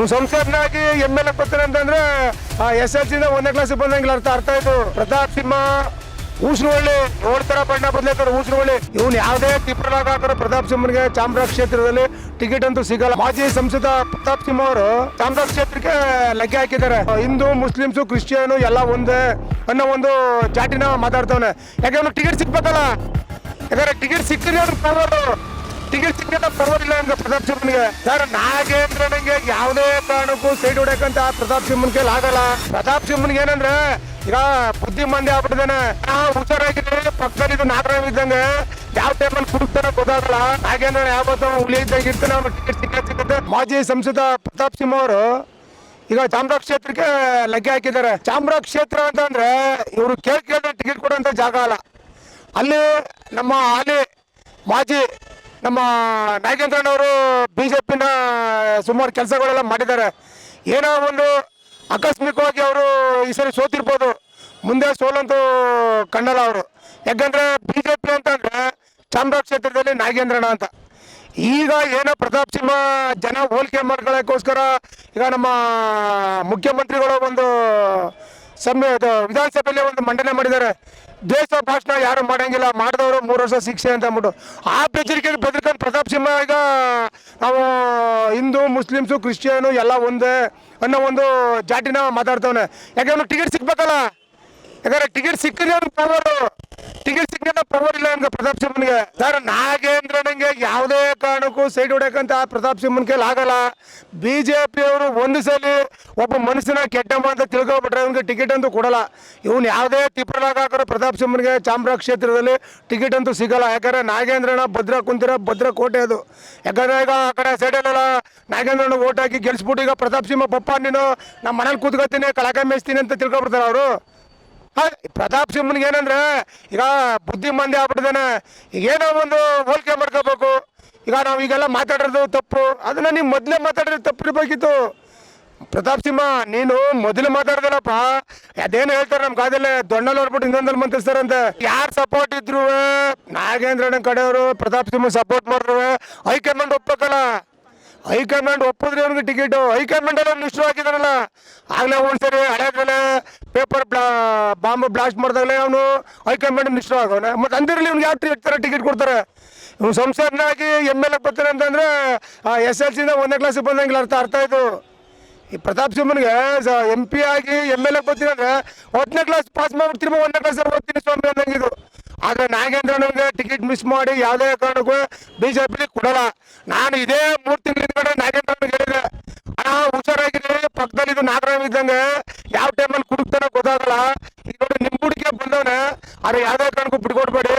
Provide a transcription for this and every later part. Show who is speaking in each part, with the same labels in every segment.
Speaker 1: ಸಂಸದನಾಗಿ M L A ಬರ್ತಾರೆ ಅಂತಂದ್ರೆ SLC 1ನೇ class ಬಂದಂಗಿಲ್ಲ ಅರ್ಥ ಆಯ್ತು. ಪ್ರತಾಪ್ ಸಿಂಹ ಊಸರವಳ್ಳಿ 7 ತರ ಬಣ್ಣ ಬದಲಾಯ್ತಾರೆ. ಊಸರವಳ್ಳಿ ಇವ್ನು ಯಾವುದೇ ತಿಪ್ಪಲಾಗ ಹಾಕೋರು ಪ್ರತಾಪ್ ಸಿಂಹನಿಗೆ ಚಾಮರಾಜ ಕ್ಷೇತ್ರದಲ್ಲಿ ಟಿಕೆಟ್ ಅಂತೂ ಸಿಗಲ್ಲ. ಮಾಜಿ ಸಂಸದ ಪ್ರತಾಪ್ ಸಿಂಹ ಅವರು ಚಾಮರಾಜ ಕ್ಷೇತ್ರಕ್ಕೆ ಲಗ್ಗೆ ಹಾಕಿದ್ದಾರೆ. ಹಿಂದೂ ಮುಸ್ಲಿಮ್ಸು ಕ್ರಿಶ್ಚಿಯನ್ ಎಲ್ಲ ಒಂದೇ ಅನ್ನೋ ಒಂದು ಚಾಟಿನ ಮಾತಾಡ್ತವನೆ. ಯಾಕಂದ್ರೆ ಟಿಕೆಟ್ ಸಿಗ್ಬೇಕಲ್ಲ. ಯಾಕಂದ್ರೆ ಟಿಕೆಟ್ ಸಿಕ್ಕಿದ್ರೆ ಅವ್ರು ಪರವರು, ಟಿಕೆಟ್ ಸಿಕ್ಕಿದ್ರೆ ಪರವಾಗಿಲ್ಲ ಅಂತ ಪ್ರತಾಪ್ ಸಿಂಹನಿಗೆ. ಸರ್ ನಾಗೇಂದ್ರನಿಗೆ ಯಾವುದೇ ಕಾರಣಕ್ಕೂ ಸೈಡ್ ಹೊಡ್ಯಕಂತ ಪ್ರತಾಪ್ ಸಿಂಹನ್ ಕೈಲಿ ಆಗಲ್ಲ. ಪ್ರತಾಪ್ ಸಿಂಹನ್ಗೆ ಏನಂದ್ರೆ ಈಗ ಬುದ್ಧಿ ಮಂದಿ ಆಗ್ಬಿಟ್ಟಿದ್ದಾನೆ. ಹುಷಾರಾಗಿದ್ರೆ ಪಕ್ಕದಲ್ಲಿ ಇದು ನಾಗರಾವ್ ಇದ್ದಂಗೆ ಯಾವ ಟೈಮಲ್ಲಿ ಕುಡಿಸ್ತಾರ ಗೊತ್ತಾಗಲ್ಲ. ನಾಗೇಂದ್ರ ಯಾವತ್ತೂ ಹುಲಿ ಇದ್ದಂಗೆ ಇರ್ತಾನೆ. ಅವ್ನು ಟಿಕೆಟ್ ಸಿಗುತ್ತೆ. ಮಾಜಿ ಸಂಸದ ಪ್ರತಾಪ್ ಸಿಂಹ ಅವರು ಈಗ ಚಾಮರಾಜ ಕ್ಷೇತ್ರಕ್ಕೆ ಲಗ್ಗೆ ಹಾಕಿದ್ದಾರೆ. ಚಾಮರಾಜ ಕ್ಷೇತ್ರ ಅಂತಂದ್ರೆ ಇವರು ಕೇಳಿದ್ರೆ ಟಿಕೆಟ್ ಕೊಡುವಂತ ಜಾಗ ಅಲ್ಲ. ಅಲ್ಲಿ ನಮ್ಮ ಹಾಲಿ ಮಾಜಿ ನಮ್ಮ ನಾಗೇಂದ್ರನವರು BJPನ ಸುಮಾರು ಕೆಲಸಗಳೆಲ್ಲ ಮಾಡಿದ್ದಾರೆ. ಏನೋ ಒಂದು ಆಕಸ್ಮಿಕವಾಗಿ ಅವರು ಈ ಸರಿ ಸೋತಿರ್ಬೋದು, ಮುಂದೆ ಸೋಲಂತೂ ಕಂಡಲ್ಲ ಅವರು. ಯಾಕಂದ್ರೆ BJP ಅಂತಂದ್ರೆ ಚಾಮರಾಜ ಕ್ಷೇತ್ರದಲ್ಲಿ ನಾಗೇಂದ್ರನ ಅಂತ. ಈಗ ಏನೋ ಪ್ರತಾಪ್ ಸಿಂಹ ಜನ ಹೋಲಿಕೆ ಮಾಡ್ಕೊಳ್ಳೋಕ್ಕೋಸ್ಕರ ಈಗ ನಮ್ಮ ಮುಖ್ಯಮಂತ್ರಿಗಳು ಒಂದು ವಿಧಾನಸಭೆಯಲ್ಲಿ ಒಂದು ಮಂಡನೆ ಮಾಡಿದ್ದಾರೆ. ದೇಶ ಭಾಷಣ ಯಾರು ಮಾಡಂಗಿಲ್ಲ, ಮಾಡಿದವರು 3 ವರ್ಷ ಶಿಕ್ಷೆ ಅಂತ ಅಂದ್ಬಿಟ್ಟು ಆ ಬೆದರ್ಕೊಂಡು ಪ್ರತಾಪ್ ಸಿಂಹ ಈಗ ನಾವು ಹಿಂದೂ ಮುಸ್ಲಿಮ್ಸು ಕ್ರಿಶ್ಚಿಯನು ಎಲ್ಲ ಒಂದೇ ಅನ್ನೋ ಒಂದು ಜಾಟಿನ ಮಾತಾಡ್ತವನೆ. ಯಾಕಂದ್ರೆ ಟಿಕೆಟ್ ಸಿಗ್ಬೇಕಲ್ಲ. ಯಾಕಂದ್ರೆ ಟಿಕೆಟ್ ಸಿಕ್ಕಿದ್ರೆ ಅವ್ರು ಪರವರು, ಟಿಕೆಟ್ ಸಿಕ್ಕಿದ್ರೆ ಪರವಾಗಿಲ್ಲ ಅಂತ ಪ್ರತಾಪ್ ಸಿಂಹನ್ಗೆ. ಸರ್ ನಾಗೇಂದ್ರನಿಗೆ ಯಾವುದೇ ಕಾರಣಕ್ಕೂ ಸೈಡ್ ಹೊಡ್ಯಕಂತ ಪ್ರತಾಪ್ ಸಿಂಹನ್ ಕೈಲಿ ಆಗಲ್ಲ. BJP ಅವರು ಒಂದು ಸಲ ಒಬ್ಬ ಮನುಷ್ಯನ ಕೆಟ್ಟಮ್ಮ ಅಂತ ತಿಳ್ಕೊಬಿಟ್ರೆ ಅವ್ನಿಗೆ ಟಿಕೆಟ್ ಅಂತೂ ಕೊಡಲ್ಲ. ಇವ್ನು ಯಾವುದೇ ತಿಪ್ಪಲಾಗ ಹಾಕೋರು ಪ್ರತಾಪ್ ಸಿಂಹನ್ಗೆ ಚಾಮರಾಜ ಕ್ಷೇತ್ರದಲ್ಲಿ ಟಿಕೆಟ್ ಅಂತೂ ಸಿಗಲ್ಲ. ಯಾಕಂದ್ರೆ ನಾಗೇಂದ್ರನ ಭದ್ರ ಕೋಟೆ ಅದು. ಯಾಕಂದ್ರೆ ಈಗ ಆ ಕಡೆ ಸೈಡಲ್ಲೆಲ್ಲ ನಾಗೇಂದ್ರನ ಓಟ್ ಹಾಕಿ ಗೆಲ್ಸ್ಬಿಟ್ಟು ಈಗ ಪ್ರತಾಪ್ ಸಿಂಹ ಪಪ್ಪ ನೀನು ನಮ್ಮ ಮನೇಲಿ ಕೂತ್ಕೊತೀನಿ ಕಳಕ ಮೇಯಿಸ್ತೀನಿ ಅಂತ ತಿಳ್ಕೊಬಿಡ್ತಾರೆ ಅವರು. ಪ್ರತಾಪ್ ಸಿಂಹನ್ಗೆ ಏನಂದ್ರೆ ಈಗ ಬುದ್ಧಿ ಮಂದಿ ಆಗ್ಬಿಟ್ಟಿದ್ದಾನೆ. ಈಗ ಏನೋ ಒಂದು ಹೋಲಿಕೆ ಮಾಡ್ಕೋಬೇಕು. ಈಗ ನಾವು ಈಗೆಲ್ಲ ಮಾತಾಡೋದು ತಪ್ಪು, ಅದನ್ನ ನೀವು ಮೊದಲೇ ಮಾತಾಡಿದ್ರೆ ತಪ್ಪಿರ್ಬೇಕಿತ್ತು. ಪ್ರತಾಪ್ ಸಿಂಹ ನೀನು ಮೊದಲು ಮಾತಾಡ್ದಲ್ಲಪ್ಪ. ಅದೇನು ಹೇಳ್ತಾರೆ ನಮ್ಮ ಕಾದಲ್ಲೇ ದೊಣ್ಣಲ್ಲಿ ಹೊರ್ಬಿಟ್ಟು ಇನ್ನೊಂದಲ್ಲಿ ಮಂತಿಸ್ತಾರಂತೆ. ಯಾರು ಸಪೋರ್ಟ್ ಇದ್ರು ನಾಗೇಂದ್ರನ ಕಡೆಯವರು ಪ್ರತಾಪ್ ಸಿಂಹ ಸಪೋರ್ಟ್ ಮಾಡಿದ್ರು ಹೈಕಮಾಂಡ್ ಒಪ್ಪಬೇಕಲ್ಲ. ಹೈಕಮಾಂಡ್ ಒಪ್ಪಿದ್ರೆ ಅವ್ನಿಗೆ ಟಿಕೆಟು. ಹೈಕಮಾಂಡ್ ಎಲ್ಲ ನಿಷ್ಠರು ಹಾಕಿದಾರಲ್ಲ. ಆಗಲೇ ಒಂದ್ಸರಿ ಹಳೆಯದ್ರಲ್ಲೇ ಪೇಪರ್ ಬಾಂಬ್ ಬ್ಲಾಸ್ಟ್ ಮಾಡಿದಾಗಲೇ ಅವನು ಹೈಕಮಾಂಡ್ ನಿಷ್ಠರು ಆಗೋನೆ. ಮತ್ತು ಅಂದಿರಲಿ ಅವ್ನಿಗೆ ಯಾವ ಥರ ಟಿಕೆಟ್ ಕೊಡ್ತಾರೆ. ಇವ್ನು ಸಂಸದನಾಗಿ MLA ಬರ್ತಾರೆ ಅಂತಂದ್ರೆ SLC 1ನೇ ಕ್ಲಾಸ್ ಬಂದಂಗಿಲ್ಲ ಅರ್ಥ ಆಯ್ತು. ಈ ಪ್ರತಾಪ್ ಸಿಂಹನ್ಗೆ MP ಆಗಿ MLA ಬರ್ತೀನಿ ಅಂದ್ರೆ 10ನೇ ಕ್ಲಾಸ್ ಪಾಸ್ ಮಾಡ್ಬಿಡ್ತೀನಿ, 1ನೇ ಕ್ಲಾಸ್ ಓದ್ತೀನಿ ಸ್ವಾಮಿ ಅನ್ನಂಗಿದು. ಆದರೆ ನಾಗೇಂದ್ರನಿಗೆ ಟಿಕೆಟ್ ಮಿಸ್ ಮಾಡಿ ಯಾವುದೇ ಕಾರಣಕ್ಕೂ BJP ಕೊಡಲ್ಲ. ನಾನು ಇದೇ 3 ತಿಂಗಳ ಹಿಂದ್ಗಡೆ ನಾಗೇಂದ್ರನಿಗೆ ಹೇಳಿದೆ, ಹುಷಾರಾಗಿದ್ರೆ ಪಕ್ಕದಲ್ಲಿ ಇದು ನಾಗರಾವ್ ಇದ್ದಂಗೆ ಯಾವ ಟೈಮಲ್ಲಿ ಕುಡಿಸ್ತಾರ ಗೊತ್ತಾಗಲ್ಲ. ಈಗ ನೋಡಿ ನಿಮ್ಮ ಹುಡುಗಿ ಬಂದವನೆ, ಆದರೆ ಯಾವುದೇ ಕಾರಣಕ್ಕೂ ಬಿಟ್ಕೊಡ್ಬೇಡಿ.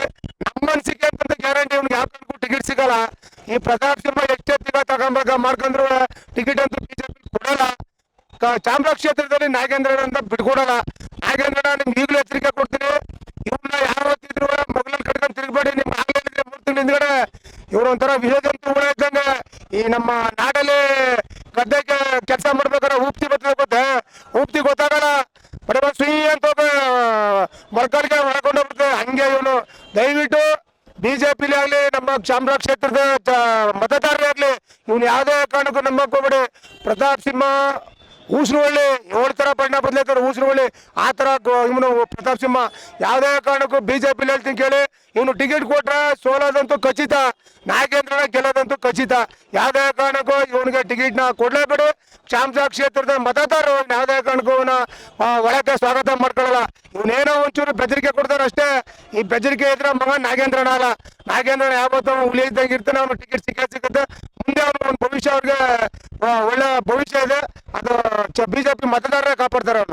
Speaker 1: ನಮ್ಮ ಅನಿಸಿಕೆ ಅಂತ ಗ್ಯಾರಂಟಿ ಅವ್ನಿಗೆ ಯಾವ ಕಾರಣಕ್ಕೂ ಟಿಕೆಟ್ ಸಿಗಲ್ಲ. ಈ ಪ್ರತಾಪ್ ಸಿಂಹ ಎಷ್ಟೊತ್ತಿಗೆ ಮಾಡ್ಕೊಂಡ್ರು ಟಿಕೆಟ್ ಅಂತೂ BJP ಕೊಡಲ್ಲ. ಚಾಮರಾಜ ಕ್ಷೇತ್ರದಲ್ಲಿ ನಾಗೇಂದ್ರನ ಅಂತ ಬಿಟ್ಕೊಡಲ್ಲ. ನಾಗೇಂದ್ರನ ನಿಮ್ಗೆ ಈಗಲೂ ಎಚ್ಚರಿಕೆ ಕೊಡ್ತೀನಿ, ಇವ್ರನ್ನ ಯಾವತ್ತಿದ್ರು ಮಗಳಲ್ಲಿ ಕಟ್ಕೊಂಡು ತಿರುಗಬೇಡಿ. ನಿಮ್ಮ ಆಗಲೇ 3 ತಿಂಗಳ ಹಿಂದ್ಗಡೆ ಇವ್ರು ಒಂಥರ ವಿಷಜಂತು ಹುಳ ಇದ್ದಂಗೆ. ಈ ನಮ್ಮ ನಾಡಲ್ಲಿ ಗದ್ದೆಗೆ ಕೆಲಸ ಮಾಡ್ಬೇಕಾದ್ರೆ ಊಪ್ತಿ ಬರ್ತದೆ ಗೊತ್ತೆ, ಊಪ್ತಿ ಗೊತ್ತಾಗಲ್ಲ. ಬರೀ ಸುಯಿ ಅಂತ ಮೊಳಕಾಲಿಗೆ ಹೊಡ್ಕೊಂಡೋಗ್ಬಿಡ್ತದೆ. ಹಂಗೆ ಇವನು ದಯವಿಟ್ಟು BJPಲಿ ಆಗಲಿ ನಮ್ಮ ಚಾಮರಾಜ ಕ್ಷೇತ್ರದ ಮತದಾರರೇ ಆಗಲಿ ಇವನು ಯಾವುದೇ ಕಾರಣಕ್ಕೂ ನಂಬಕ್ ಹೋಗ್ಬೇಡಿ. ಪ್ರತಾಪ್ ಸಿಂಹ ಊಸರವಳ್ಳಿ 7 ತರ ಬಣ್ಣ ಬದಲಾಯ್ತಾರೆ. ಊಸರವಳ್ಳಿ ಆ ಥರ ಇವನು ಪ್ರತಾಪ್ ಸಿಂಹ ಯಾವುದೇ ಕಾರಣಕ್ಕೂ BJPಲಿ ಹೇಳ್ತೀನಿ ಕೇಳಿ. ಇವನು ಟಿಕೆಟ್ ಕೊಟ್ರೆ ಸೋಲೋದಂತೂ ಖಚಿತ, ನಾಗೇಂದ್ರನ ಗೆಲ್ಲೋದಂತೂ ಖಚಿತ. ಯಾವುದೇ ಕಾರಣಕ್ಕೂ ಇವನಿಗೆ ಟಿಕೆಟ್ನ ಕೊಡಲೇಬೇಡಿ. ಚಾಮರಾಜ ಕ್ಷೇತ್ರದ ಮತದಾರರು ಯಾವುದೇ ಕಾರಣಕ್ಕೂ ಇವನ ಒಳಕ್ಕೆ ಸ್ವಾಗತ ಮಾಡ್ಕೊಳ್ಳಲ್ಲ. ಇವನೇನೋ ಒಂಚೂರು ಬೆದರಿಕೆ ಕೊಡ್ತಾರೆ ಅಷ್ಟೇ. ಈ ಬೆದರಿಕೆ ಇದ್ರೆ ಮಗ ನಾಗೇಂದ್ರನ ಅಲ್ಲ. ನಾಗೇಂದ್ರನ ಯಾವತ್ತೂ ಹುಲಿ ಇದ್ದಂಗೆ ಇರ್ತಾನೆ. ಅವ್ನು ಟಿಕೆಟ್ ಸಿಗುತ್ತೆ. ಮುಂದೆ ಅವ್ನು ಒಂದು ಭವಿಷ್ಯ, ಅವ್ರಿಗೆ ಒಳ್ಳೆ ಭವಿಷ್ಯ ಇದೆ. ಅದು BJP ಮತದಾರರೇ ಕಾಪಾಡ್ತಾರೆ ಅವ್ರನ್ನ.